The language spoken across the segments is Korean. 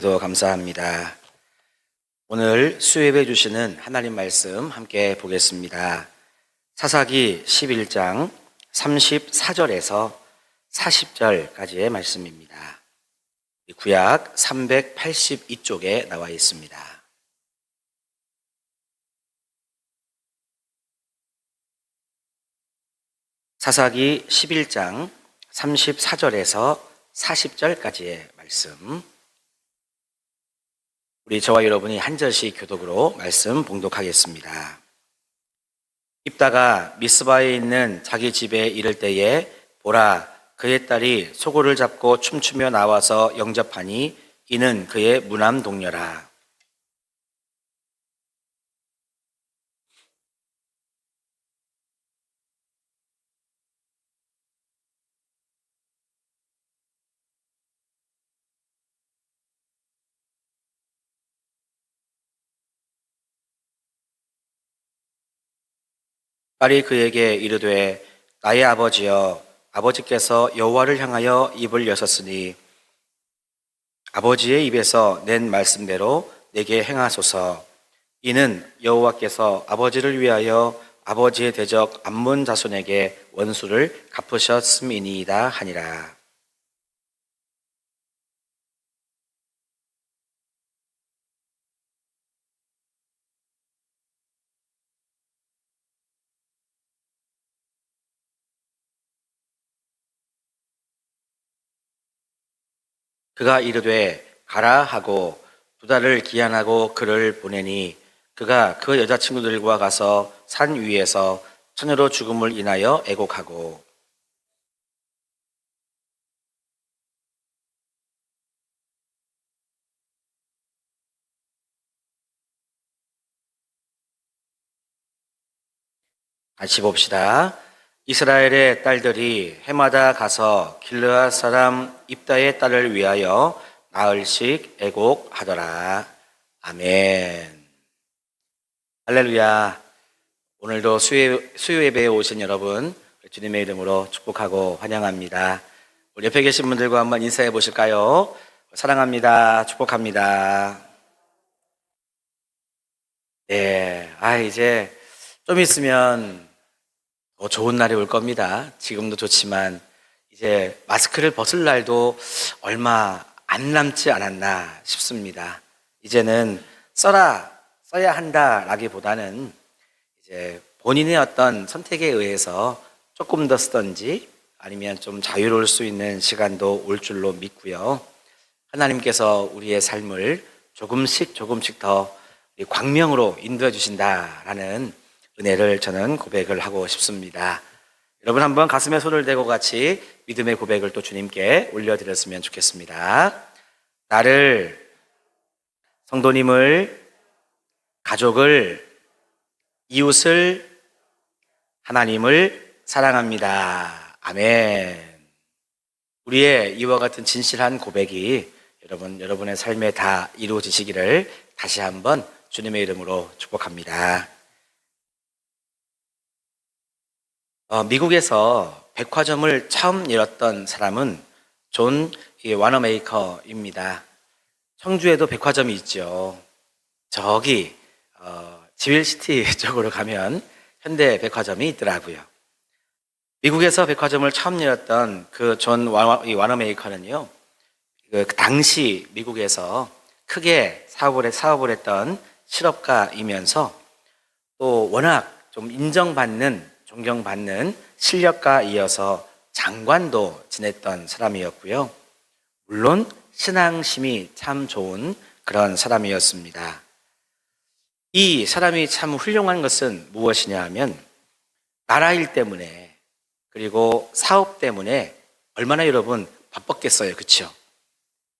감사합니다. 오늘 수요예배 주시는 하나님 말씀 함께 보겠습니다. 사사기 11장 34절에서 40절까지의 말씀입니다. 구약 382쪽에 나와 있습니다. 사사기 11장 34절에서 40절까지의 말씀, 우리 저와 여러분이 한 절씩 교독으로 말씀 봉독하겠습니다. 입다가 미스바에 있는 자기 집에 이를 때에 보라, 그의 딸이 소고를 잡고 춤추며 나와서 영접하니 이는 그의 무남 동료라. 딸이 그에게 이르되 나의 아버지여, 아버지께서 여호와를 향하여 입을 여셨으니 아버지의 입에서 낸 말씀대로 내게 행하소서. 이는 여호와께서 아버지를 위하여 아버지의 대적 암몬 자손에게 원수를 갚으셨음이니이다 하니라. 그가 이르되 가라 하고 2달을 기한하고 그를 보내니 그가 그 여자친구들과 가서 산 위에서 처녀로 죽음을 인하여 애곡하고, 같이 봅시다. 이스라엘의 딸들이 해마다 가서 길르앗 사람 입다의 딸을 위하여 나흘씩 애곡하더라. 아멘. 할렐루야. 오늘도 수요 예배에 오신 여러분 주님의 이름으로 축복하고 환영합니다. 우리 옆에 계신 분들과 한번 인사해 보실까요? 사랑합니다. 축복합니다. 네, 이제 좀 있으면 더 좋은 날이 올 겁니다. 지금도 좋지만 이제 마스크를 벗을 날도 얼마 안 남지 않았나 싶습니다. 이제는 써야 한다라기보다는 이제 본인의 어떤 선택에 의해서 조금 더 쓰든지 아니면 좀 자유로울 수 있는 시간도 올 줄로 믿고요. 하나님께서 우리의 삶을 조금씩 더 광명으로 인도해 주신다라는 은혜를 저는 고백을 하고 싶습니다. 여러분 한번 가슴에 손을 대고 같이 믿음의 고백을 또 주님께 올려드렸으면 좋겠습니다. 나를, 성도님을, 가족을, 이웃을, 하나님을 사랑합니다. 아멘. 우리의 이와 같은 진실한 고백이 여러분의 삶에 다 이루어지시기를 다시 한번 주님의 이름으로 축복합니다. 미국에서 백화점을 처음 열었던 사람은 존 와너메이커입니다. 청주에도 백화점이 있죠. 저기 지윌시티 쪽으로 가면 현대 백화점이 있더라고요. 미국에서 백화점을 처음 열었던 그 존 와너메이커는요, 그 당시 미국에서 크게 사업을 했던 실업가이면서 또 워낙 좀 존경받는 실력가이어서 장관도 지냈던 사람이었고요. 물론 신앙심이 참 좋은 그런 사람이었습니다. 이 사람이 참 훌륭한 것은 무엇이냐 하면 나라 일 때문에 그리고 사업 때문에 얼마나 여러분 바빴겠어요. 그렇죠?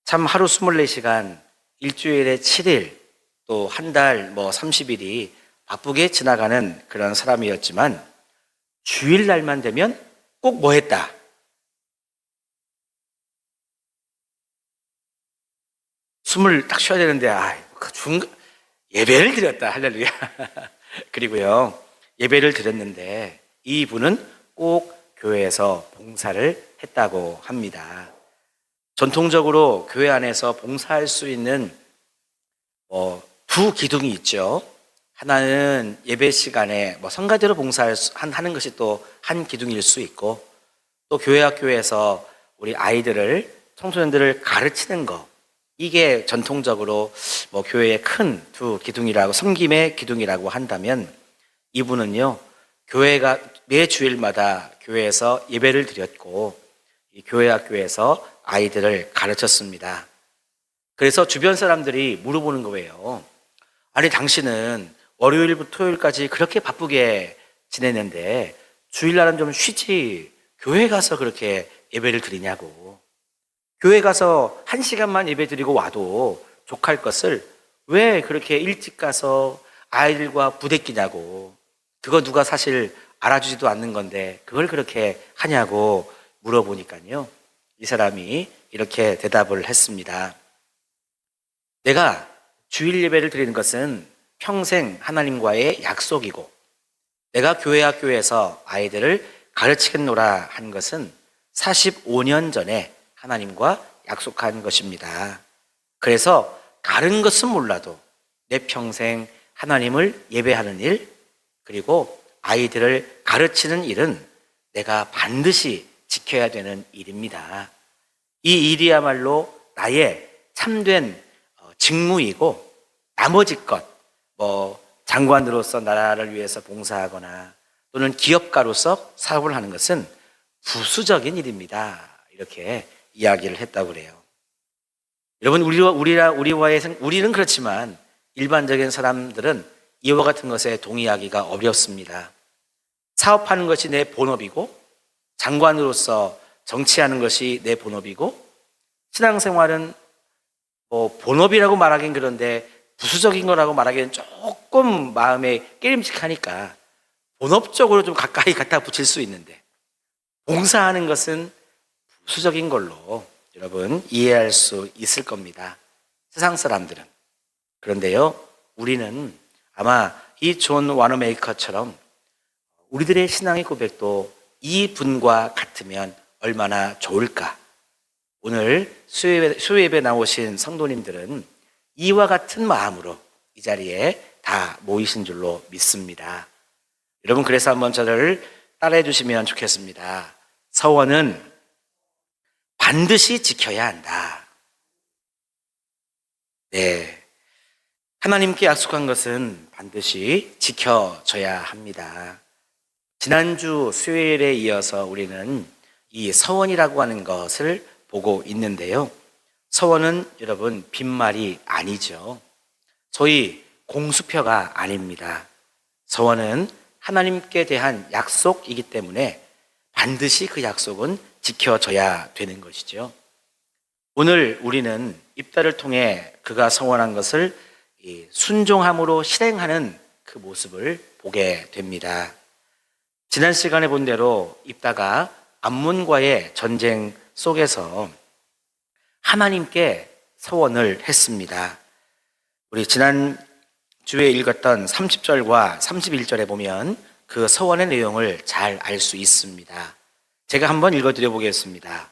참 하루 24시간, 일주일에 7일, 또 한 달 30일이 바쁘게 지나가는 그런 사람이었지만 주일날만 되면 꼭 뭐 했다? 숨을 딱 쉬어야 되는데 예배를 드렸다. 할렐루야. 그리고요, 예배를 드렸는데 이분은 꼭 교회에서 봉사를 했다고 합니다. 전통적으로 교회 안에서 봉사할 수 있는 두 기둥이 있죠. 하나는 예배 시간에 성가대로 하는 것이 또 한 기둥일 수 있고, 또 교회 학교에서 우리 아이들을, 청소년들을 가르치는 거, 이게 전통적으로 교회의 큰 두 기둥이라고, 섬김의 기둥이라고 한다면, 이분은요, 교회가 매 주일마다 교회에서 예배를 드렸고, 이 교회 학교에서 아이들을 가르쳤습니다. 그래서 주변 사람들이 물어보는 거예요. 아니, 당신은 월요일부터 토요일까지 그렇게 바쁘게 지내는데 주일날은 좀 쉬지, 교회 가서 그렇게 예배를 드리냐고. 교회 가서 1시간만 예배 드리고 와도 족할 것을 왜 그렇게 일찍 가서 아이들과 부대끼냐고. 그거 누가 사실 알아주지도 않는 건데 그걸 그렇게 하냐고 물어보니까요, 이 사람이 이렇게 대답을 했습니다. 내가 주일 예배를 드리는 것은 평생 하나님과의 약속이고, 내가 교회 학교에서 아이들을 가르치겠노라 한 것은 45년 전에 하나님과 약속한 것입니다. 그래서 다른 것은 몰라도 내 평생 하나님을 예배하는 일, 그리고 아이들을 가르치는 일은 내가 반드시 지켜야 되는 일입니다. 이 일이야말로 나의 참된 직무이고, 나머지 것, 장관으로서 나라를 위해서 봉사하거나 또는 기업가로서 사업을 하는 것은 부수적인 일입니다. 이렇게 이야기를 했다고 그래요. 여러분, 우리는 그렇지만 일반적인 사람들은 이와 같은 것에 동의하기가 어렵습니다. 사업하는 것이 내 본업이고, 장관으로서 정치하는 것이 내 본업이고, 신앙생활은 본업이라고 말하긴 그런데 부수적인 거라고 말하기는 조금 마음에 깨림직하니까 본업적으로 좀 가까이 갖다 붙일 수 있는데, 봉사하는 것은 부수적인 걸로 여러분 이해할 수 있을 겁니다, 세상 사람들은. 그런데요, 우리는 아마 이 존 와너메이커처럼 우리들의 신앙의 고백도 이 분과 같으면 얼마나 좋을까. 오늘 수요예배 나오신 성도님들은 이와 같은 마음으로 이 자리에 다 모이신 줄로 믿습니다. 여러분, 그래서 한번 저를 따라해 주시면 좋겠습니다. 서원은 반드시 지켜야 한다. 네, 하나님께 약속한 것은 반드시 지켜져야 합니다. 지난주 수요일에 이어서 우리는 이 서원이라고 하는 것을 보고 있는데요, 서원은 여러분 빈말이 아니죠. 소위 공수표가 아닙니다. 서원은 하나님께 대한 약속이기 때문에 반드시 그 약속은 지켜져야 되는 것이죠. 오늘 우리는 입다를 통해 그가 서원한 것을 순종함으로 실행하는 그 모습을 보게 됩니다. 지난 시간에 본 대로 입다가 암몬과의 전쟁 속에서 하나님께 서원을 했습니다. 우리 지난 주에 읽었던 30절과 31절에 보면 그 서원의 내용을 잘 알 수 있습니다. 제가 한번 읽어드려 보겠습니다.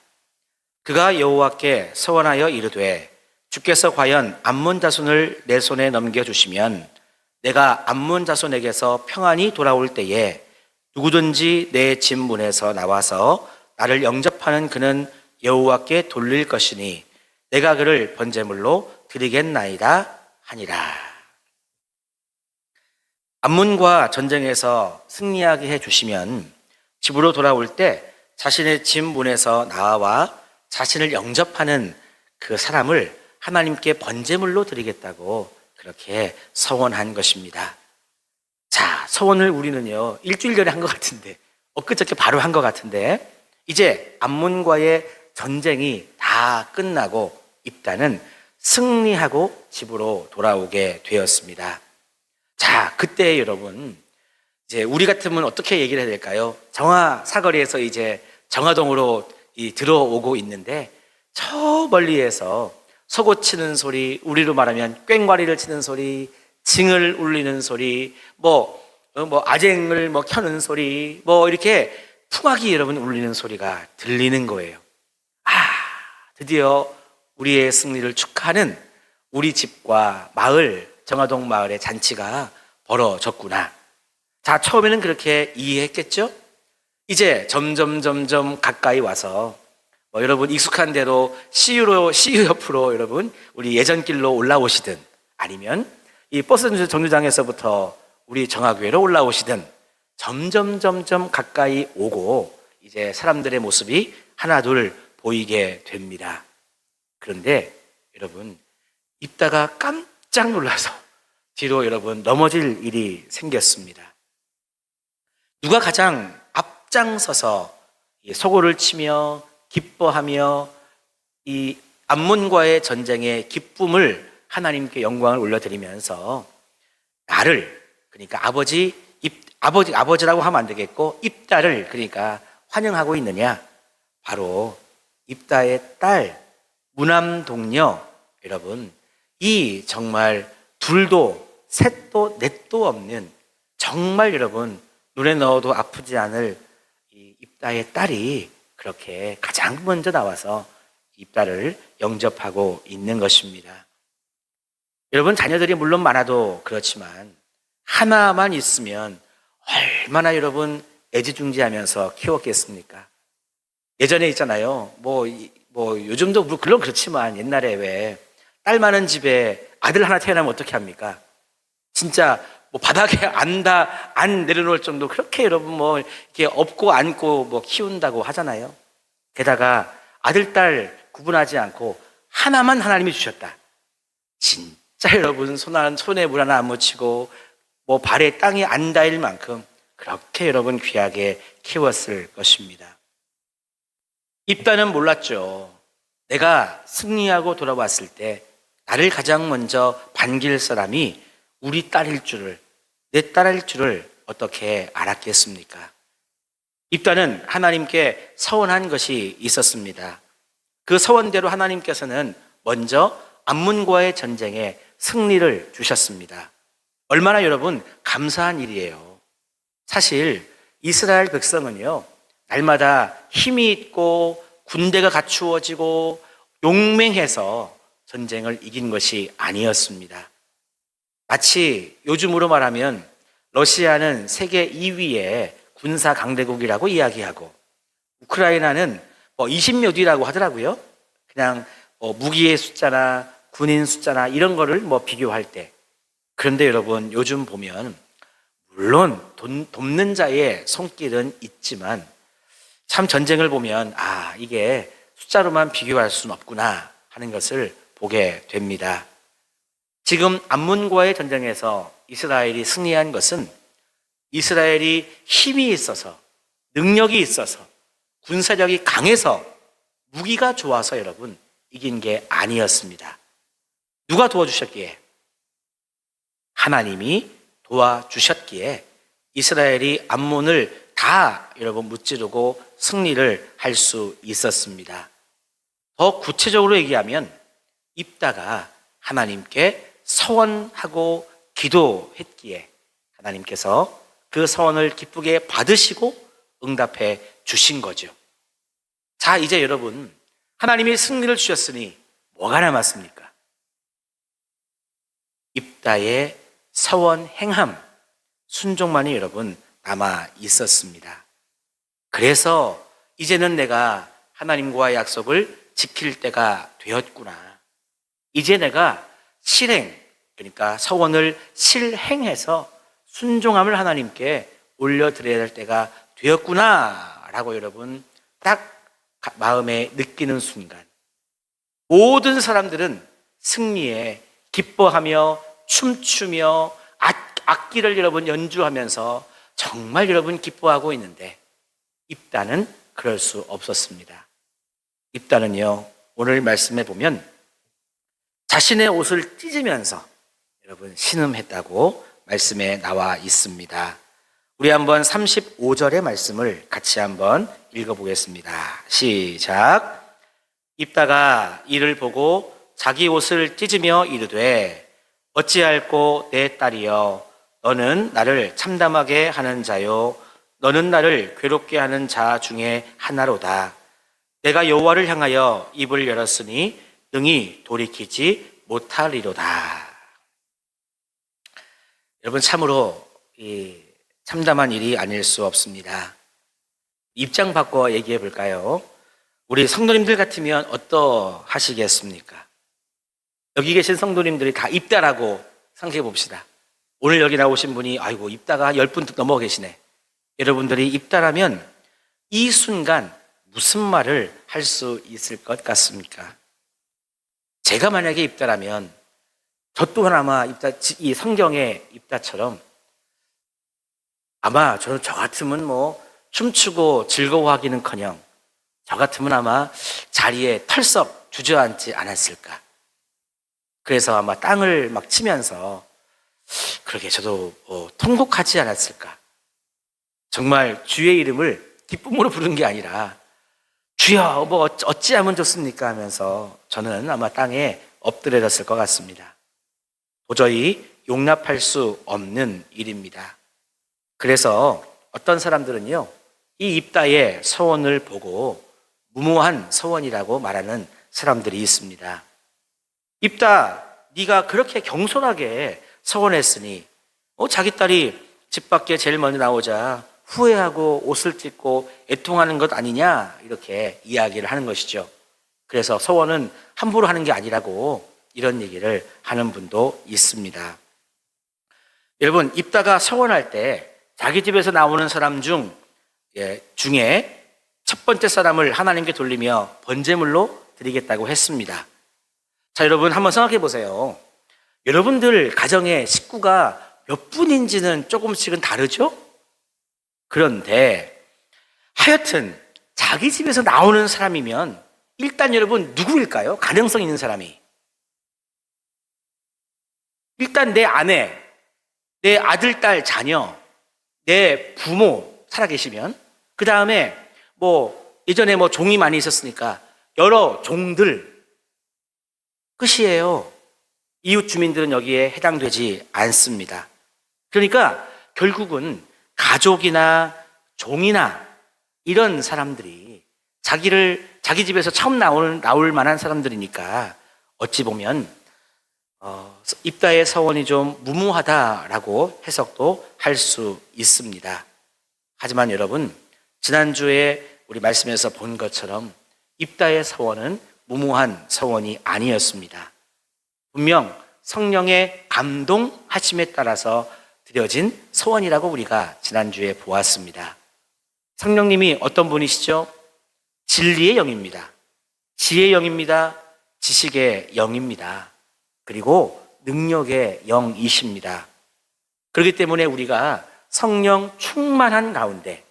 그가 여호와께 서원하여 이르되, 주께서 과연 암몬 자손을 내 손에 넘겨주시면 내가 암몬 자손에게서 평안히 돌아올 때에 누구든지 내 집 문에서 나와서 나를 영접하는 그는 여호와께 돌릴 것이니 내가 그를 번제물로 드리겠나이다 하니라. 암몬과 전쟁에서 승리하게 해주시면 집으로 돌아올 때 자신의 집 문에서 나와 자신을 영접하는 그 사람을 하나님께 번제물로 드리겠다고 그렇게 서원한 것입니다. 자, 서원을 우리는요, 일주일 전에 한 것 같은데, 엊그저께 바로 한 것 같은데, 이제 암몬과의 전쟁이 다 끝나고 입다는 승리하고 집으로 돌아오게 되었습니다. 자, 그때 여러분, 이제 우리 같으면 어떻게 얘기를 해야 될까요? 정화 사거리에서 이제 정화동으로 들어오고 있는데, 저 멀리에서 서고 치는 소리, 우리로 말하면 꽹과리를 치는 소리, 징을 울리는 소리, 아쟁을 켜는 소리, 이렇게 풍악이 여러분 울리는 소리가 들리는 거예요. 드디어 우리의 승리를 축하하는 우리 집과 마을, 정화동 마을의 잔치가 벌어졌구나. 자, 처음에는 그렇게 이해했겠죠? 이제 점점 가까이 와서 여러분 익숙한 대로 CU 옆으로 여러분 우리 예전 길로 올라오시든 아니면 이 버스 정류장에서부터 우리 정화교회로 올라오시든 점점 가까이 오고 이제 사람들의 모습이 하나둘 보이게 됩니다. 그런데 여러분 입다가 깜짝 놀라서 뒤로 여러분 넘어질 일이 생겼습니다. 누가 가장 앞장서서 소고를 치며 기뻐하며 이 암몬과의 전쟁의 기쁨을 하나님께 영광을 올려드리면서 나를, 그러니까 아버지라고 하면 안 되겠고 입다를 그러니까 환영하고 있느냐? 바로 입다의 딸 무남동녀. 여러분, 이 정말 둘도 셋도 넷도 없는 정말 여러분 눈에 넣어도 아프지 않을 이 입다의 딸이 그렇게 가장 먼저 나와서 입다를 영접하고 있는 것입니다. 여러분, 자녀들이 물론 많아도 그렇지만 하나만 있으면 얼마나 여러분 애지중지하면서 키웠겠습니까? 예전에 있잖아요. 요즘도 물론 그렇지만 옛날에 왜 딸 많은 집에 아들 하나 태어나면 어떻게 합니까? 진짜 바닥에 안 내려놓을 정도 그렇게 여러분 이렇게 업고 안고 키운다고 하잖아요. 게다가 아들, 딸 구분하지 않고 하나만 하나님이 주셨다. 진짜 여러분 손에 물 하나 안 묻히고 발에 땅이 안 닿을 만큼 그렇게 여러분 귀하게 키웠을 것입니다. 입다는 몰랐죠. 내가 승리하고 돌아왔을 때 나를 가장 먼저 반길 사람이 우리 딸일 줄을, 내 딸일 줄을 어떻게 알았겠습니까? 입다는 하나님께 서원한 것이 있었습니다. 그 서원대로 하나님께서는 먼저 암몬과의 전쟁에 승리를 주셨습니다. 얼마나 여러분 감사한 일이에요. 사실 이스라엘 백성은요, 날마다 힘이 있고 군대가 갖추어지고 용맹해서 전쟁을 이긴 것이 아니었습니다. 마치 요즘으로 말하면 러시아는 세계 2위의 군사 강대국이라고 이야기하고 우크라이나는 20몇 위라고 하더라고요. 그냥 무기의 숫자나 군인 숫자나 이런 거를 비교할 때. 그런데 여러분 요즘 보면 물론 돕는 자의 손길은 있지만 참 전쟁을 보면 이게 숫자로만 비교할 수는 없구나 하는 것을 보게 됩니다. 지금 암몬과의 전쟁에서 이스라엘이 승리한 것은 이스라엘이 힘이 있어서 능력이 있어서 군사력이 강해서 무기가 좋아서 여러분 이긴 게 아니었습니다. 누가 도와주셨기에? 하나님이 도와주셨기에 이스라엘이 암몬을 다 여러분 무찌르고 승리를 할 수 있었습니다. 더 구체적으로 얘기하면 입다가 하나님께 서원하고 기도했기에 하나님께서 그 서원을 기쁘게 받으시고 응답해 주신 거죠. 자, 이제 여러분 하나님이 승리를 주셨으니 뭐가 남았습니까? 입다의 서원 행함, 순종만이 여러분 남아 있었습니다. 그래서 이제는 내가 하나님과의 약속을 지킬 때가 되었구나. 이제 내가 실행, 그러니까 서원을 실행해서 순종함을 하나님께 올려드려야 될 때가 되었구나 라고 여러분 딱 마음에 느끼는 순간 모든 사람들은 승리에 기뻐하며 춤추며 악기를 여러분 연주하면서 정말 여러분 기뻐하고 있는데 입다는 그럴 수 없었습니다. 입다는요, 오늘 말씀에 보면 자신의 옷을 찢으면서 여러분 신음했다고 말씀에 나와 있습니다. 우리 한번 35절의 말씀을 같이 한번 읽어보겠습니다. 시작. 입다가 이를 보고 자기 옷을 찢으며 이르되 어찌할꼬 내 딸이여 너는 나를 참담하게 하는 자요 너는 나를 괴롭게 하는 자 중에 하나로다. 내가 여호와를 향하여 입을 열었으니 능히 돌이키지 못하리로다. 여러분, 참으로 이 참담한 일이 아닐 수 없습니다. 입장 바꿔 얘기해 볼까요? 우리 성도님들 같으면 어떠하시겠습니까? 여기 계신 성도님들이 다 입다라고 생각해 봅시다. 오늘 여기 나오신 분이 아이고 입다가 10분 넘어 계시네. 여러분들이 입다라면 이 순간 무슨 말을 할 수 있을 것 같습니까? 제가 만약에 입다라면 저 또한 아마 이 성경의 입다처럼 아마 저는 저 같으면 뭐 춤추고 즐거워하기는커녕 저 같으면 아마 자리에 털썩 주저앉지 않았을까. 그래서 아마 땅을 막 치면서 그러게 저도 통곡하지 않았을까. 정말 주의 이름을 기쁨으로 부른 게 아니라 주여 뭐 어찌하면 좋습니까 하면서 저는 아마 땅에 엎드려졌을 것 같습니다. 도저히 용납할 수 없는 일입니다. 그래서 어떤 사람들은요, 이 입다의 서원을 보고 무모한 서원이라고 말하는 사람들이 있습니다. 입다, 네가 그렇게 경솔하게 서원했으니 자기 딸이 집 밖에 제일 먼저 나오자 후회하고 옷을 찢고 애통하는 것 아니냐, 이렇게 이야기를 하는 것이죠. 그래서 서원은 함부로 하는 게 아니라고 이런 얘기를 하는 분도 있습니다. 여러분, 입다가 서원할 때 자기 집에서 나오는 사람 중에 첫 번째 사람을 하나님께 돌리며 번제물로 드리겠다고 했습니다. 자, 여러분 한번 생각해 보세요. 여러분들 가정의 식구가 몇 분인지는 조금씩은 다르죠? 그런데 하여튼 자기 집에서 나오는 사람이면 일단 여러분 누구일까요? 가능성 있는 사람이. 일단 내 아내, 내 아들, 딸, 자녀, 내 부모 살아계시면, 그 다음에 예전에 종이 많이 있었으니까 여러 종들, 끝이에요. 이웃 주민들은 여기에 해당되지 않습니다. 그러니까 결국은 가족이나 종이나 이런 사람들이 자기 집에서 처음 나올 만한 사람들이니까 어찌 보면 입다의 서원이 좀 무모하다라고 해석도 할 수 있습니다. 하지만 여러분, 지난주에 우리 말씀에서 본 것처럼 입다의 서원은 무모한 서원이 아니었습니다. 분명 성령의 감동하심에 따라서 드려진 서원이라고 우리가 지난주에 보았습니다. 성령님이 어떤 분이시죠? 진리의 영입니다. 지혜의 영입니다. 지식의 영입니다. 그리고 능력의 영이십니다. 그렇기 때문에 우리가 성령 충만한 가운데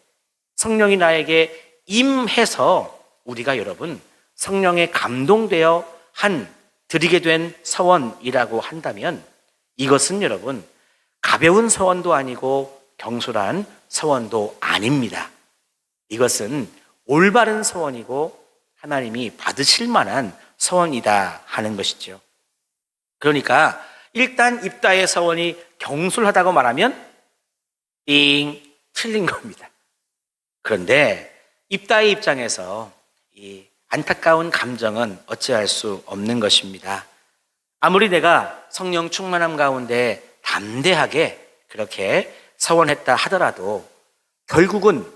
성령이 나에게 임해서 우리가 여러분 성령에 감동되어 드리게 된 서원이라고 한다면 이것은 여러분 가벼운 서원도 아니고 경솔한 서원도 아닙니다. 이것은 올바른 서원이고 하나님이 받으실 만한 서원이다 하는 것이죠. 그러니까 일단 입다의 서원이 경솔하다고 말하면 틀린 겁니다. 그런데 입다의 입장에서 이 안타까운 감정은 어찌할 수 없는 것입니다. 아무리 내가 성령 충만함 가운데 담대하게 그렇게 서원했다 하더라도 결국은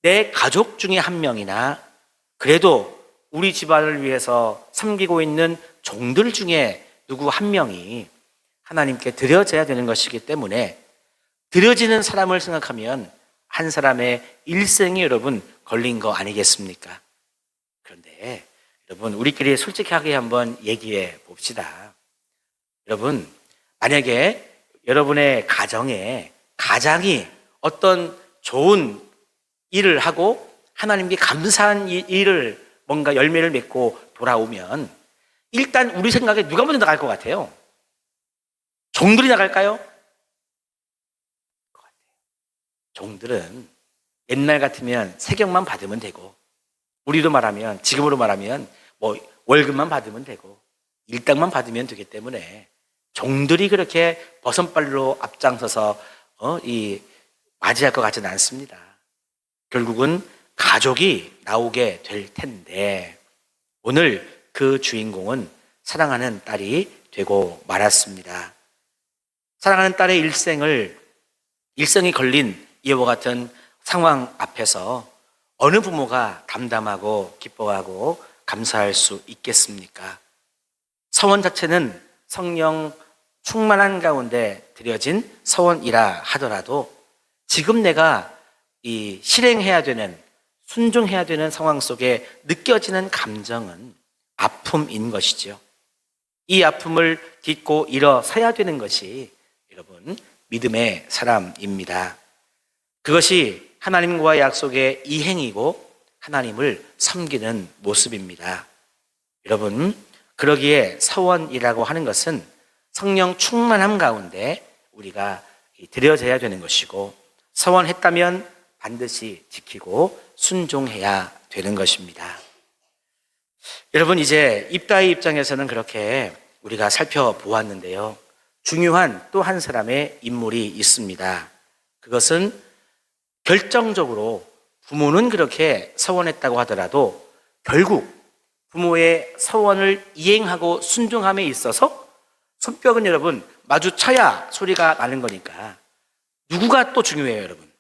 내 가족 중에 한 명이나 그래도 우리 집안을 위해서 섬기고 있는 종들 중에 누구 한 명이 하나님께 드려져야 되는 것이기 때문에 드려지는 사람을 생각하면 한 사람의 일생이 여러분 걸린 거 아니겠습니까? 그런데 여러분 우리끼리 솔직하게 한번 얘기해 봅시다. 여러분 만약에 여러분의 가장이 어떤 좋은 일을 하고 하나님께 감사한 일을 뭔가 열매를 맺고 돌아오면 일단 우리 생각에 누가 먼저 나갈 것 같아요? 종들이 나갈까요? 종들은 옛날 같으면 세경만 받으면 되고 지금으로 말하면 월급만 받으면 되고 일당만 받으면 되기 때문에 종들이 그렇게 버선발로 앞장서서 맞이할 것 같지는 않습니다. 결국은 가족이 나오게 될 텐데 오늘 그 주인공은 사랑하는 딸이 되고 말았습니다. 사랑하는 딸의 일생이 걸린 이와 같은 상황 앞에서 어느 부모가 담담하고 기뻐하고 감사할 수 있겠습니까? 서원 자체는 성령 충만한 가운데 드려진 서원이라 하더라도 지금 내가 이 실행해야 되는, 순종해야 되는 상황 속에 느껴지는 감정은 아픔인 것이죠. 이 아픔을 딛고 일어서야 되는 것이 여러분 믿음의 사람입니다. 그것이 하나님과의 약속의 이행이고 하나님을 섬기는 모습입니다. 여러분, 그러기에 서원이라고 하는 것은 성령 충만함 가운데 우리가 드려져야 되는 것이고 서원했다면 반드시 지키고 순종해야 되는 것입니다. 여러분, 이제 입다의 입장에서는 그렇게 우리가 살펴보았는데요. 중요한 또 한 사람의 인물이 있습니다. 그것은 결정적으로 부모는 그렇게 서원했다고 하더라도 결국 부모의 서원을 이행하고 순종함에 있어서 손뼉은 여러분 마주쳐야 소리가 나는 거니까 누구가 또 중요해요, 여러분?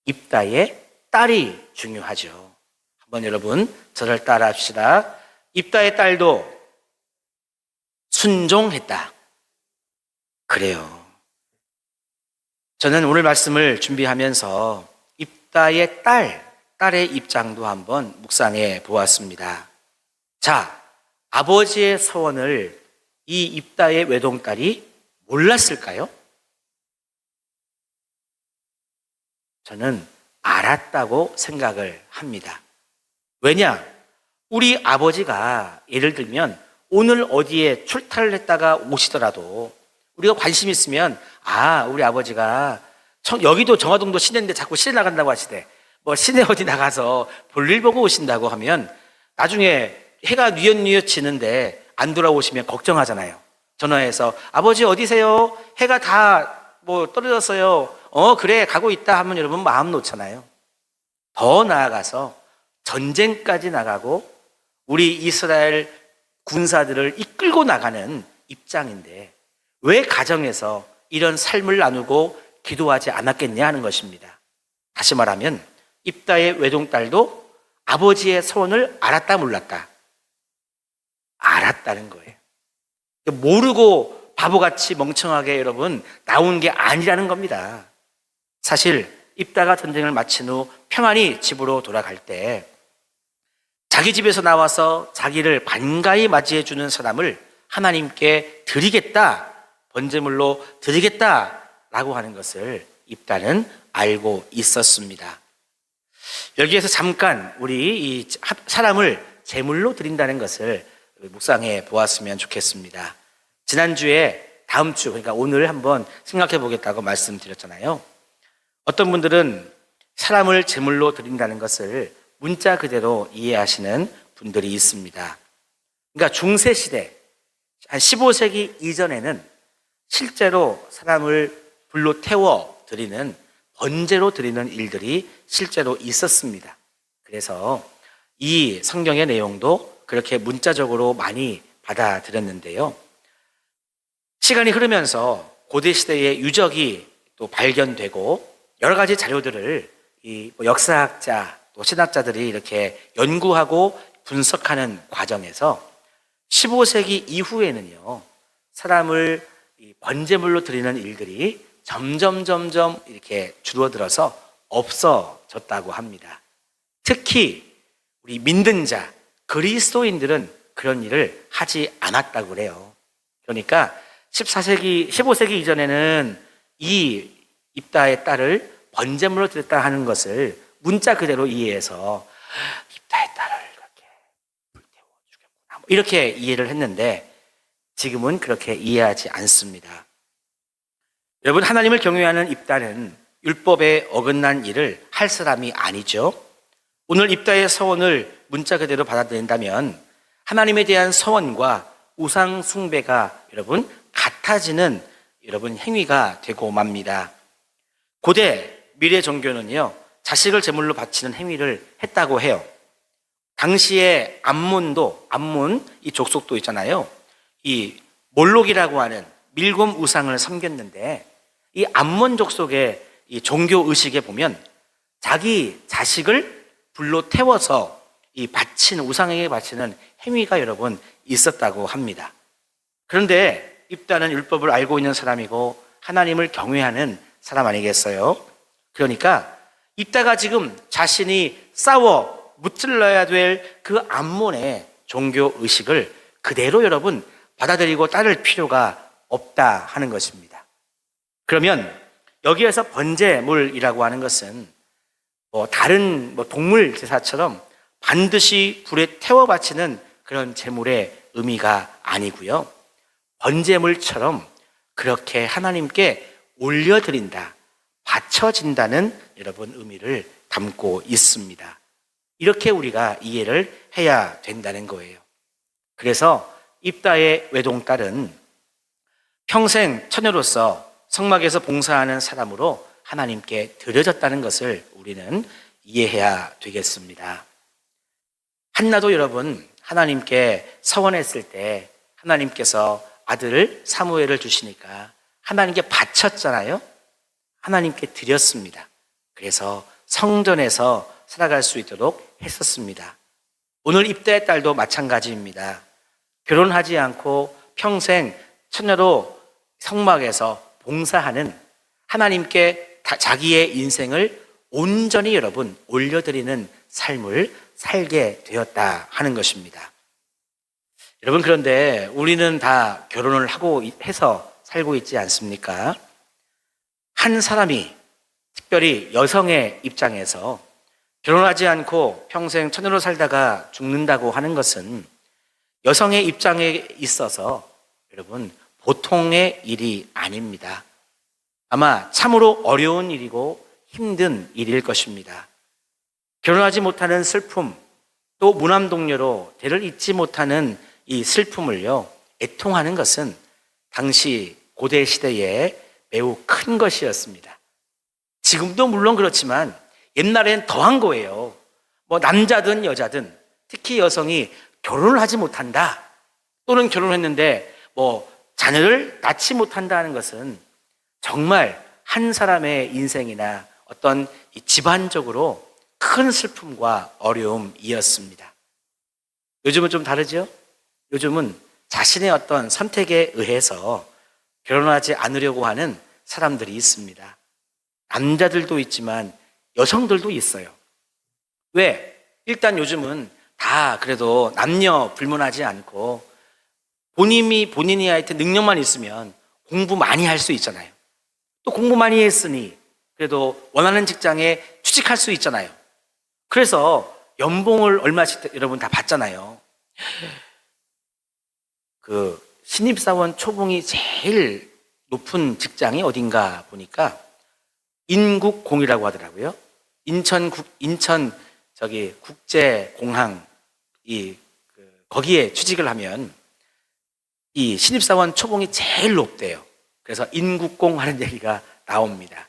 입다의 딸이 중요하죠. 한번 여러분 저를 따라 합시다. 입다의 딸도 순종했다. 그래요. 저는 오늘 말씀을 준비하면서 입다의 딸의 입장도 한번 묵상해 보았습니다. 자, 아버지의 서원을 이 입다의 외동딸이 몰랐을까요? 저는 알았다고 생각을 합니다. 왜냐? 우리 아버지가 예를 들면 오늘 어디에 출타를 했다가 오시더라도 우리가 관심 있으면 우리 아버지가 여기도 정화동도 시내인데 자꾸 시내 나간다고 하시대. 뭐 시내 어디 나가서 볼일 보고 오신다고 하면 나중에 해가 뉘엿뉘엿 지는데 안 돌아오시면 걱정하잖아요. 전화해서 아버지 어디세요? 해가 다 뭐 떨어졌어요. 그래 가고 있다 하면 여러분 마음 놓잖아요. 더 나아가서 전쟁까지 나가고 우리 이스라엘 군사들을 이끌고 나가는 입장인데 왜 가정에서 이런 삶을 나누고 기도하지 않았겠냐 하는 것입니다. 다시 말하면 입다의 외동딸도 아버지의 서원을 알았다 몰랐다? 알았다는 거예요. 모르고 바보같이 멍청하게 여러분 나온 게 아니라는 겁니다. 사실 입다가 전쟁을 마친 후 평안히 집으로 돌아갈 때 자기 집에서 나와서 자기를 반가이 맞이해 주는 사람을 하나님께 드리겠다, 번제물로 드리겠다라고 하는 것을 입다는 알고 있었습니다. 여기에서 잠깐 우리 이 사람을 제물로 드린다는 것을 묵상해 보았으면 좋겠습니다. 지난주에 다음 주, 그러니까 오늘 한번 생각해 보겠다고 말씀드렸잖아요. 어떤 분들은 사람을 제물로 드린다는 것을 문자 그대로 이해하시는 분들이 있습니다. 그러니까 중세시대, 한 15세기 이전에는 실제로 사람을 불로 태워 드리는, 번제로 드리는 일들이 실제로 있었습니다. 그래서 이 성경의 내용도 그렇게 문자적으로 많이 받아들였는데요. 시간이 흐르면서 고대시대의 유적이 또 발견되고 여러 가지 자료들을 이 역사학자 또 신학자들이 이렇게 연구하고 분석하는 과정에서 15세기 이후에는요, 사람을 번제물로 드리는 일들이 점점 이렇게 줄어들어서 없어졌다고 합니다. 특히 우리 믿는 자, 그리스도인들은 그런 일을 하지 않았다고 그래요. 그러니까 15세기 이전에는 이 입다의 딸을 번제물로 드렸다 하는 것을 문자 그대로 이해해서 입다의 딸을 이렇게 불태워 주겠구나, 이렇게 이해를 했는데 지금은 그렇게 이해하지 않습니다. 여러분, 하나님을 경외하는 입다는 율법에 어긋난 일을 할 사람이 아니죠. 오늘 입다의 서원을 문자 그대로 받아들인다면 하나님에 대한 서원과 우상 숭배가 여러분 같아지는 여러분 행위가 되고 맙니다. 고대 미래 종교는요, 자식을 제물로 바치는 행위를 했다고 해요. 당시에 암몬, 이 족속도 있잖아요. 이 몰록이라고 하는 밀곰 우상을 섬겼는데, 이 암몬 족속의 이 종교 의식에 보면 자기 자식을 불로 태워서 이 바치는, 우상에게 바치는 행위가 여러분 있었다고 합니다. 그런데 입다는 율법을 알고 있는 사람이고 하나님을 경외하는 사람 아니겠어요? 그러니까 입다가 지금 자신이 싸워 무찔러야 될 그 암몬의 종교 의식을 그대로 여러분 받아들이고 따를 필요가 없다 하는 것입니다. 그러면 여기에서 번제물이라고 하는 것은 다른 동물 제사처럼 반드시 불에 태워 바치는 그런 제물의 의미가 아니고요. 번제물처럼 그렇게 하나님께 올려드린다, 바쳐진다는 여러분 의미를 담고 있습니다. 이렇게 우리가 이해를 해야 된다는 거예요. 그래서 입다의 외동딸은 평생 처녀로서 성막에서 봉사하는 사람으로 하나님께 드려졌다는 것을 우리는 이해해야 되겠습니다. 한나도 여러분 하나님께 서원했을 때 하나님께서 아들 사무엘을 주시니까 하나님께 바쳤잖아요. 하나님께 드렸습니다. 그래서 성전에서 살아갈 수 있도록 했었습니다. 오늘 입다의 딸도 마찬가지입니다. 결혼하지 않고 평생 처녀로 성막에서 봉사하는, 하나님께 자기의 인생을 온전히 여러분 올려드리는 삶을 살게 되었다 하는 것입니다. 여러분, 그런데 우리는 다 결혼을 하고 해서 살고 있지 않습니까? 한 사람이, 특별히 여성의 입장에서 결혼하지 않고 평생 처녀로 살다가 죽는다고 하는 것은 여성의 입장에 있어서 여러분 보통의 일이 아닙니다. 아마 참으로 어려운 일이고 힘든 일일 것입니다. 결혼하지 못하는 슬픔, 또 무남동녀로 대를 잇지 못하는 이 슬픔을요, 애통하는 것은 당시 고대 시대에 매우 큰 것이었습니다. 지금도 물론 그렇지만 옛날엔 더한 거예요. 남자든 여자든, 특히 여성이 결혼을 하지 못한다, 또는 결혼했는데 자녀를 낳지 못한다는 것은 정말 한 사람의 인생이나 어떤 집안적으로 큰 슬픔과 어려움이었습니다. 요즘은 좀 다르죠? 요즘은 자신의 어떤 선택에 의해서 결혼하지 않으려고 하는 사람들이 있습니다. 남자들도 있지만 여성들도 있어요. 왜? 일단 요즘은 다 그래도 남녀 불문하지 않고 본인이 하여튼 능력만 있으면 공부 많이 할 수 있잖아요. 또 공부 많이 했으니 그래도 원하는 직장에 취직할 수 있잖아요. 그래서 연봉을 얼마씩 여러분 다 받잖아요. 그 신입사원 초봉이 제일 높은 직장이 어딘가 보니까 인국공이라고 하더라고요. 인천 국제공항 거기에 취직을 하면 이 신입사원 초봉이 제일 높대요. 그래서 인국공 하는 얘기가 나옵니다.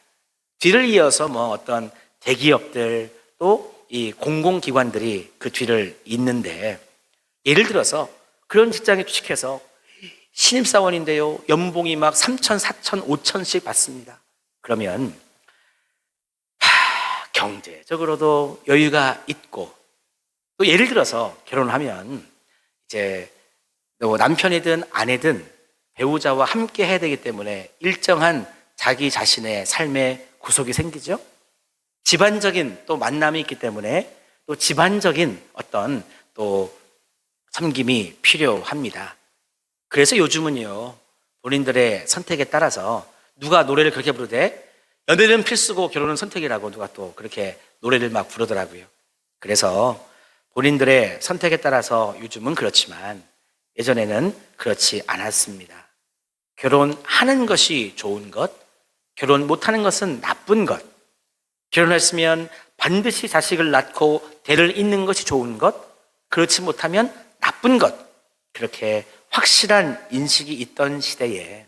뒤를 이어서 어떤 대기업들 또 이 공공기관들이 그 뒤를 잇는데, 예를 들어서 그런 직장에 취직해서 신입사원인데요, 연봉이 막 3천, 4천, 5천씩 받습니다. 그러면 경제적으로도 여유가 있고, 또 예를 들어서 결혼을 하면 이제 남편이든 아내든 배우자와 함께 해야 되기 때문에 일정한 자기 자신의 삶의 구속이 생기죠. 집안적인 또 만남이 있기 때문에 또 집안적인 어떤 또 섬김이 필요합니다. 그래서 요즘은요, 본인들의 선택에 따라서 누가 노래를 그렇게 부르대? 연애는 필수고 결혼은 선택이라고 누가 또 그렇게 노래를 막 부르더라고요. 그래서 본인들의 선택에 따라서 요즘은 그렇지만 예전에는 그렇지 않았습니다. 결혼하는 것이 좋은 것, 결혼 못하는 것은 나쁜 것, 결혼했으면 반드시 자식을 낳고 대를 잇는 것이 좋은 것, 그렇지 못하면 나쁜 것, 그렇게 확실한 인식이 있던 시대에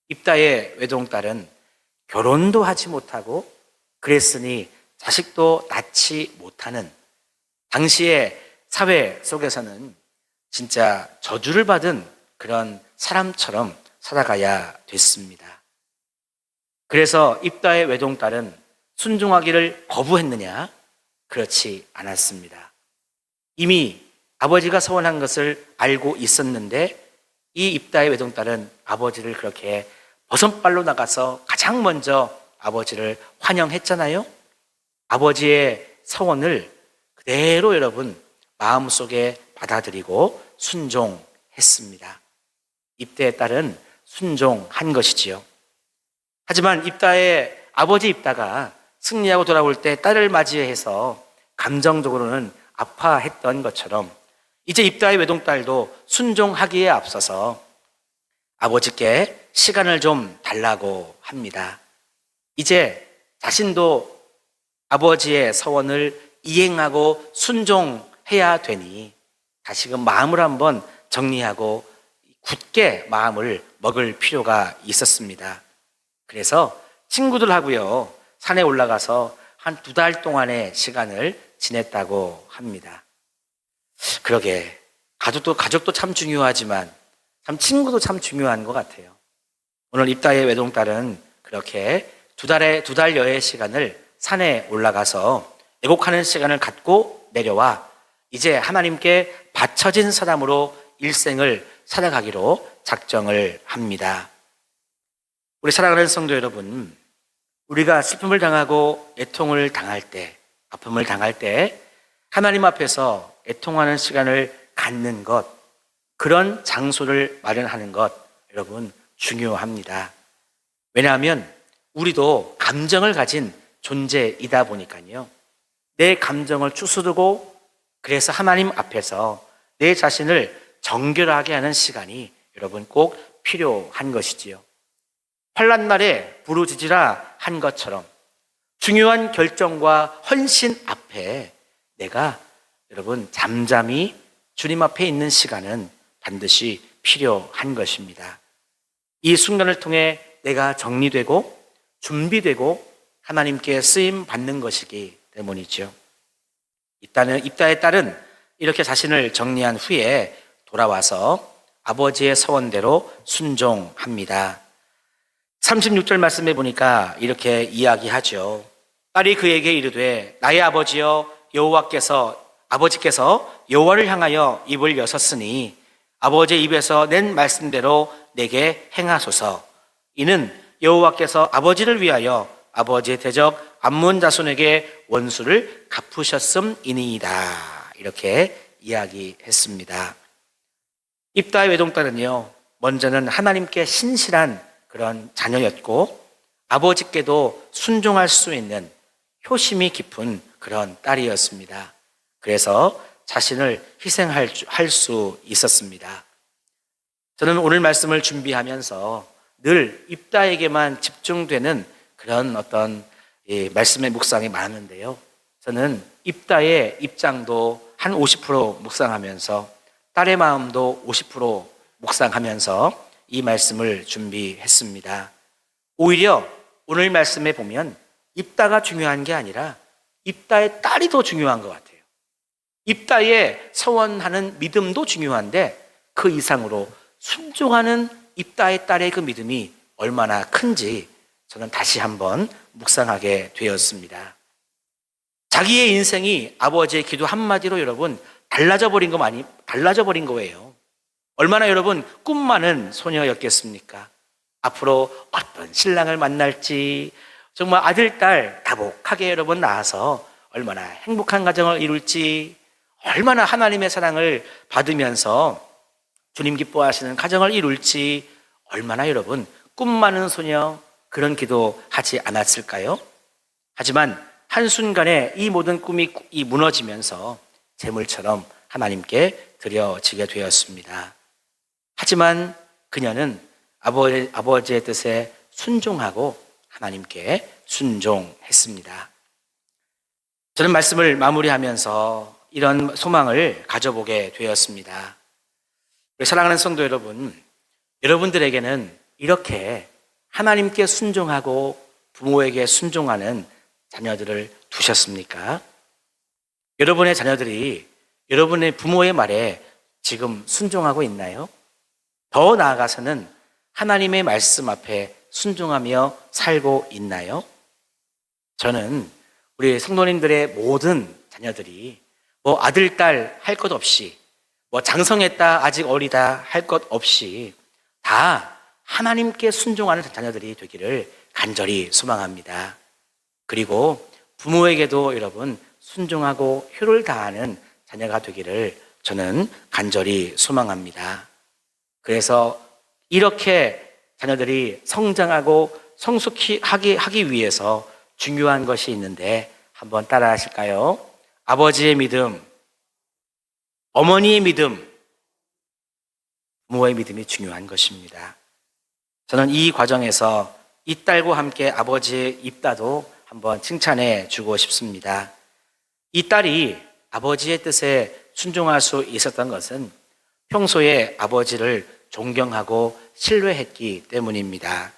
입다의 외동딸은 결혼도 하지 못하고 그랬으니 자식도 낳지 못하는 당시의 사회 속에서는 진짜 저주를 받은 그런 사람처럼 살아가야 됐습니다. 그래서 입다의 외동딸은 순종하기를 거부했느냐? 그렇지 않았습니다. 이미 아버지가 서원한 것을 알고 있었는데 이 입다의 외동딸은 아버지를 그렇게 버선발로 나가서 가장 먼저 아버지를 환영했잖아요. 아버지의 서원을 그대로 여러분 마음속에 받아들이고 순종했습니다. 입다의 딸은 순종한 것이지요. 하지만 입다의 아버지 입다가 승리하고 돌아올 때 딸을 맞이해서 감정적으로는 아파했던 것처럼 이제 입다의 외동딸도 순종하기에 앞서서 아버지께 시간을 좀 달라고 합니다. 이제 자신도 아버지의 서원을 이행하고 순종해야 되니 다시금 마음을 한번 정리하고 굳게 마음을 먹을 필요가 있었습니다. 그래서 친구들하고요 산에 올라가서 한 2달 동안의 시간을 지냈다고 합니다. 그러게 가족도 참 중요하지만 참 친구도 참 중요한 것 같아요. 오늘 입다의 외동딸은 그렇게 2달여의 시간을 산에 올라가서 애곡하는 시간을 갖고 내려와 이제 하나님께 바쳐진 사람으로 일생을 살아가기로 작정을 합니다. 우리 사랑하는 성도 여러분, 우리가 슬픔을 당하고 애통을 당할 때, 아픔을 당할 때 하나님 앞에서 애통하는 시간을 갖는 것, 그런 장소를 마련하는 것 여러분 중요합니다. 왜냐하면 우리도 감정을 가진 존재이다 보니까요. 내 감정을 추스르고 그래서 하나님 앞에서 내 자신을 정결하게 하는 시간이 여러분 꼭 필요한 것이지요. 환난 날에 부르짖으라 한 것처럼 중요한 결정과 헌신 앞에 내가 여러분 잠잠히 주님 앞에 있는 시간은 반드시 필요한 것입니다. 이 순간을 통해 내가 정리되고 준비되고 하나님께 쓰임 받는 것이기 때문이죠. 입다의 딸은 이렇게 자신을 정리한 후에 돌아와서 아버지의 서원대로 순종합니다. 36절 말씀해 보니까 이렇게 이야기하죠. 딸이 그에게 이르되 나의 아버지여 아버지께서 여호와를 향하여 입을 여섰으니 아버지의 입에서 낸 말씀대로 내게 행하소서. 이는 여호와께서 아버지를 위하여 아버지의 대적 암몬 자손에게 원수를 갚으셨음이니이다. 이렇게 이야기했습니다. 입다의 외동딸은요, 먼저는 하나님께 신실한 그런 자녀였고 아버지께도 순종할 수 있는 효심이 깊은 그런 딸이었습니다. 그래서 자신을 희생할 수 있었습니다. 저는 오늘 말씀을 준비하면서 늘 입다에게만 집중되는 그런 어떤 말씀의 묵상이 많은데요. 저는 입다의 입장도 한 50% 묵상하면서 딸의 마음도 50% 묵상하면서 이 말씀을 준비했습니다. 오히려 오늘 말씀에 보면 입다가 중요한 게 아니라 입다의 딸이 더 중요한 것 같아요. 입다의 서원하는 믿음도 중요한데 그 이상으로 순종하는 입다의 딸의 그 믿음이 얼마나 큰지 저는 다시 한번 묵상하게 되었습니다. 자기의 인생이 아버지의 기도 한마디로 여러분 달라져 버린 거예요. 얼마나 여러분 꿈 많은 소녀였겠습니까? 앞으로 어떤 신랑을 만날지 정말 아들, 딸 다복하게 여러분 낳아서 얼마나 행복한 가정을 이룰지 얼마나 하나님의 사랑을 받으면서 주님 기뻐하시는 가정을 이룰지 얼마나 여러분 꿈 많은 소녀 그런 기도하지 않았을까요? 하지만 한순간에 이 모든 꿈이 무너지면서 재물처럼 하나님께 드려지게 되었습니다. 하지만 그녀는 아버지의 뜻에 순종하고 하나님께 순종했습니다. 저는 말씀을 마무리하면서 이런 소망을 가져보게 되었습니다. 사랑하는 성도 여러분, 여러분들에게는 이렇게 하나님께 순종하고 부모에게 순종하는 자녀들을 두셨습니까? 여러분의 자녀들이 여러분의 부모의 말에 지금 순종하고 있나요? 더 나아가서는 하나님의 말씀 앞에 순종하며 살고 있나요? 저는 우리 성도님들의 모든 자녀들이 뭐 아들, 딸 할 것 없이 뭐 장성했다, 아직 어리다 할 것 없이 다 하나님께 순종하는 자녀들이 되기를 간절히 소망합니다. 그리고 부모에게도 여러분 순종하고 효를 다하는 자녀가 되기를 저는 간절히 소망합니다. 그래서 이렇게 자녀들이 성장하고 성숙히 하기 위해서 중요한 것이 있는데 한번 따라 하실까요? 아버지의 믿음, 어머니의 믿음, 부모의 믿음이 중요한 것입니다. 저는 이 과정에서 이 딸과 함께 아버지의 입다도 한번 칭찬해 주고 싶습니다. 이 딸이 아버지의 뜻에 순종할 수 있었던 것은 평소에 아버지를 존경하고 신뢰했기 때문입니다.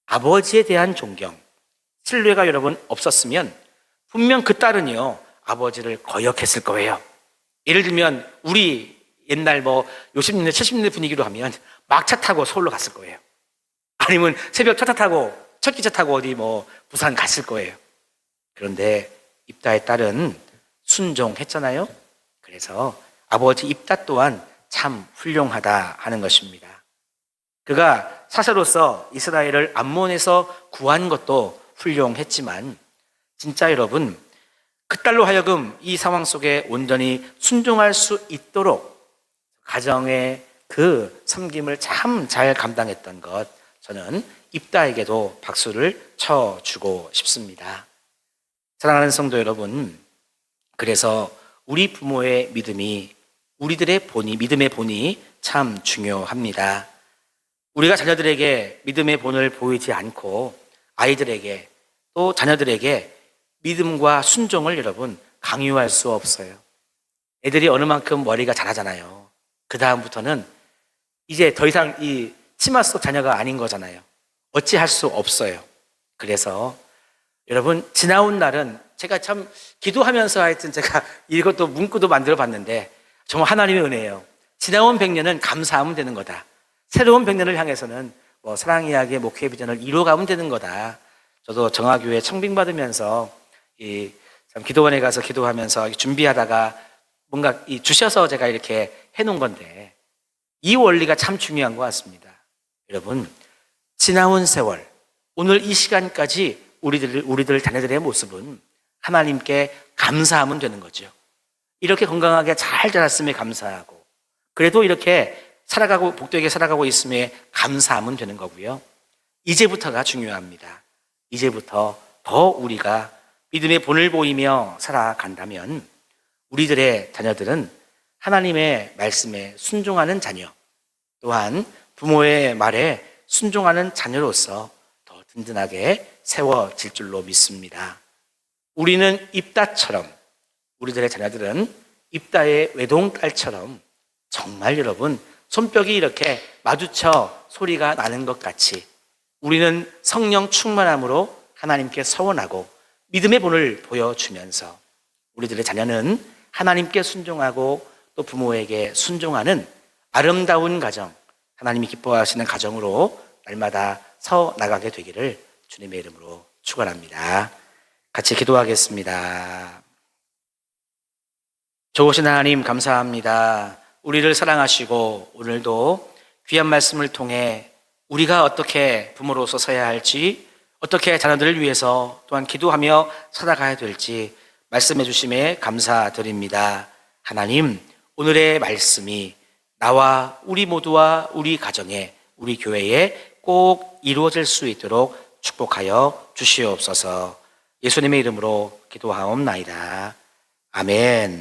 아버지에 대한 존경, 신뢰가 여러분 없었으면 분명 그 딸은요 아버지를 거역했을 거예요. 예를 들면 우리 옛날 뭐 60년대 70년대 분위기로 하면 막차 타고 서울로 갔을 거예요. 아니면 새벽 첫 기차 타고 어디 뭐 부산 갔을 거예요. 그런데 입다의 딸은 순종했잖아요. 그래서 아버지 입다 또한 참 훌륭하다 하는 것입니다. 그가 사세로서 이스라엘을 암몬에서 구한 것도 훌륭했지만 진짜 여러분 그 딸로 하여금 이 상황 속에 온전히 순종할 수 있도록 가정의 그 섬김을 참 잘 감당했던 것 저는 입다에게도 박수를 쳐주고 싶습니다. 사랑하는 성도 여러분, 그래서 우리 부모의 믿음이 우리들의 믿음의 본이 참 중요합니다. 우리가 자녀들에게 믿음의 본을 보이지 않고 아이들에게 또 자녀들에게 믿음과 순종을 여러분 강요할 수 없어요. 애들이 어느 만큼 머리가 자라잖아요. 그 다음부터는 이제 더 이상 이 치마 속 자녀가 아닌 거잖아요. 어찌할 수 없어요. 그래서 여러분 지나온 날은 제가 참 기도하면서 하여튼 제가 이것도 문구도 만들어 봤는데 정말 하나님의 은혜예요. 지나온 100년은 감사하면 되는 거다. 새로운 100년을 향해서는 뭐 사랑 이야기의 목회 비전을 이루어가면 되는 거다. 저도 정화교회 청빙받으면서 참 기도원에 가서 기도하면서 준비하다가 뭔가 주셔서 제가 이렇게 해놓은 건데 이 원리가 참 중요한 것 같습니다. 여러분 지나온 세월 오늘 이 시간까지 우리들 자녀들의 모습은 하나님께 감사하면 되는 거죠. 이렇게 건강하게 잘 자랐음에 감사하고 그래도 이렇게 복되게 살아가고 있음에 감사하면 되는 거고요. 이제부터가 중요합니다. 이제부터 더 우리가 믿음의 본을 보이며 살아간다면 우리들의 자녀들은 하나님의 말씀에 순종하는 자녀 또한 부모의 말에 순종하는 자녀로서 더 든든하게 세워질 줄로 믿습니다. 우리는 입다처럼 우리들의 자녀들은 입다의 외동딸처럼 정말 여러분 손뼉이 이렇게 마주쳐 소리가 나는 것 같이 우리는 성령 충만함으로 하나님께 서원하고 믿음의 본을 보여주면서 우리들의 자녀는 하나님께 순종하고 또 부모에게 순종하는 아름다운 가정, 하나님이 기뻐하시는 가정으로 날마다 서 나가게 되기를 주님의 이름으로 축원합니다. 같이 기도하겠습니다. 좋으신 하나님 감사합니다. 우리를 사랑하시고 오늘도 귀한 말씀을 통해 우리가 어떻게 부모로서 서야 할지 어떻게 자녀들을 위해서 또한 기도하며 살아가야 될지 말씀해 주심에 감사드립니다. 하나님 오늘의 말씀이 나와 우리 모두와 우리 가정에 우리 교회에 꼭 이루어질 수 있도록 축복하여 주시옵소서. 예수님의 이름으로 기도하옵나이다. 아멘.